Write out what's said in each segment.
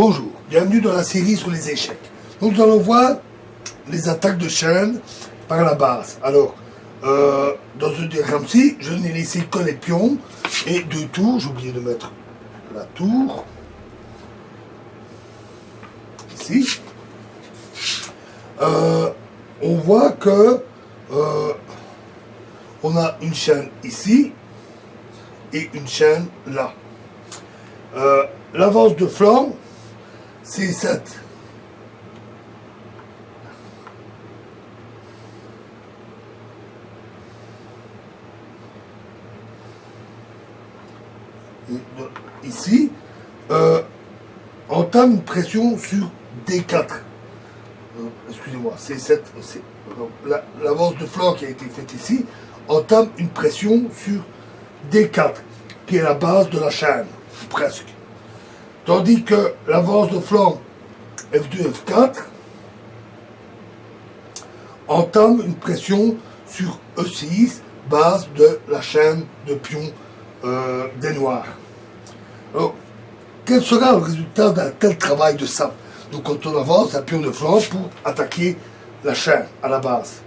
Bonjour, bienvenue dans la série sur les échecs. Donc nous allons voir les attaques de chaîne par la base. Alors, dans ce diagramme-ci, je n'ai laissé que les pions et deux tours. J'ai oublié de mettre la tour. Ici. On voit que on a une chaîne ici et une chaîne là. L'avance de flanc, c'est 7. Ici, entame une pression sur D4. Excusez-moi, C7. L'avance de flanc qui a été faite ici entame une pression sur D4, qui est la base de la chaîne, presque. Tandis que l'avance de flanc F2, F4 entame une pression sur E6, base de la chaîne de pions des noirs. Alors, quel sera le résultat d'un tel travail de ça? Donc quand on avance un pion de flanc pour attaquer la chaîne à la base.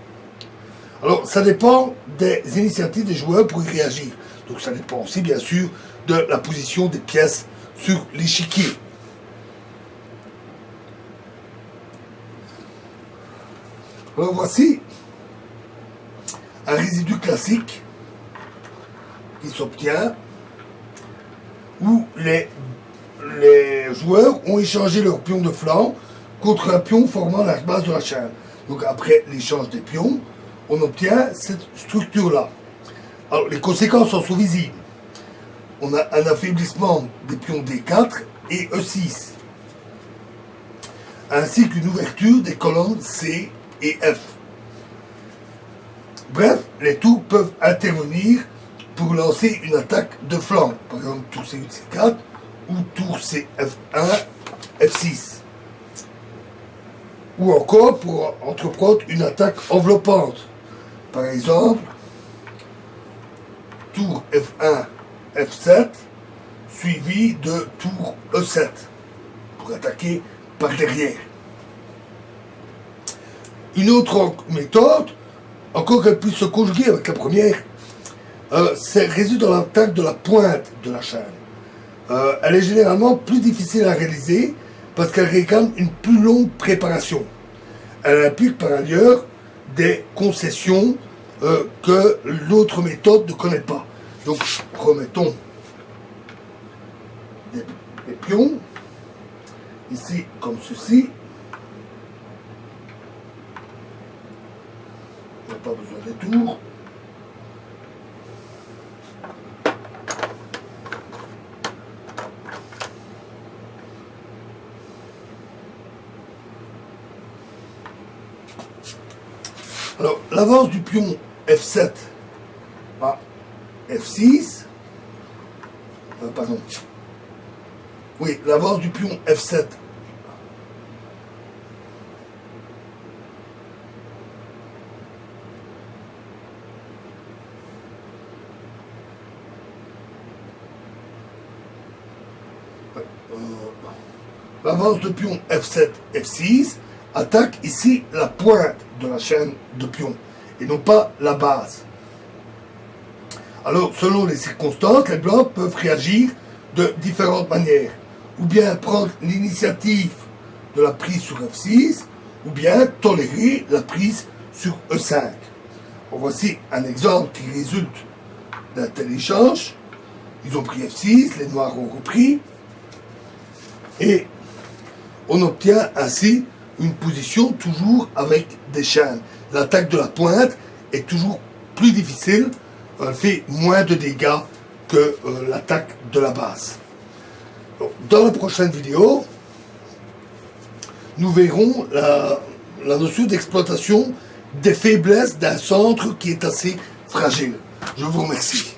Alors ça dépend des initiatives des joueurs pour y réagir. Donc ça dépend aussi bien sûr de la position des pièces sur l'échiquier. Alors voici un résidu classique qui s'obtient où les joueurs ont échangé leur pion de flanc contre un pion formant la base de la chaîne. Donc après l'échange des pions, on obtient cette structure-là. Alors les conséquences sont visibles. On a un affaiblissement des pions D4 et E6, ainsi qu'une ouverture des colonnes C et F. Bref, les tours peuvent intervenir pour lancer une attaque de flanc, par exemple tour C8, C4 ou tour CF1, F6. Ou encore pour entreprendre une attaque enveloppante, par exemple tour F1, F7 suivi de tour E7 pour attaquer par derrière. Une autre méthode, encore qu'elle puisse se conjuguer avec la première, réside dans l'attaque de la pointe de la chaîne. Elle est généralement plus difficile à réaliser parce qu'elle réclame une plus longue préparation. Elle implique par ailleurs des concessions que l'autre méthode ne connaît pas. Donc remettons les pions ici comme ceci. On n'a pas besoin des tours. Alors, l'avance du pion F7 à F6, pardon, oui, l'avance du pion F7 l'avance de pion F7, F6 attaque ici la pointe de la chaîne de pions et non pas la base. Alors, selon les circonstances, les blancs peuvent réagir de différentes manières. Ou bien prendre l'initiative de la prise sur F6, ou bien tolérer la prise sur E5. Bon, voici un exemple qui résulte d'un tel échange. Ils ont pris F6, les noirs ont repris, et on obtient ainsi une position toujours avec des chaînes. L'attaque de la pointe est toujours plus difficile, elle fait moins de dégâts que l'attaque de la base. Donc, dans la prochaine vidéo, nous verrons la notion d'exploitation des faiblesses d'un centre qui est assez fragile. Je vous remercie.